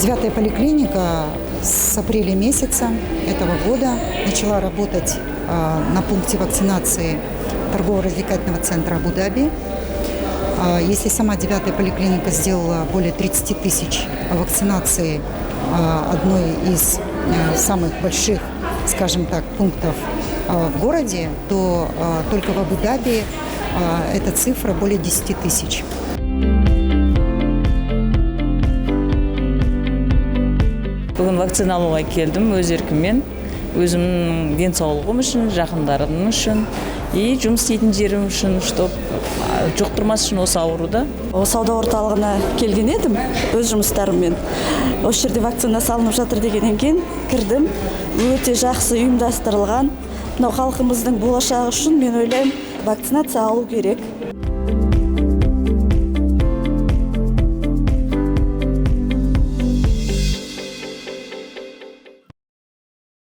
9-я поликлиника с апреля месяца этого года начала работать на пункте вакцинации торгово-развлекательного центра Абу-Даби. Если сама 9-я поликлиника сделала более 30 тысяч вакцинаций одной из самых больших, скажем так, пунктов в городе, то только в Абу-Даби эта цифра более 10 тысяч. Бүгін вакциналауға келдім өз еркіммен, өзімнің денсаулығым үшін, жақындарым үшін, жұмыс істейтін жерім үшін, чтоб жұқтырмас үшін осы ауруды. Сауда орталығына келген едім өз жұмыстарыммен. Осы жерде вакцина салынып жатыр дегеннен кейін кірдім. Өте жақсы ұйымдастырылған. Мынау халқымыздың болашағы үшін мен ойлаймын, вакцинация алу керек.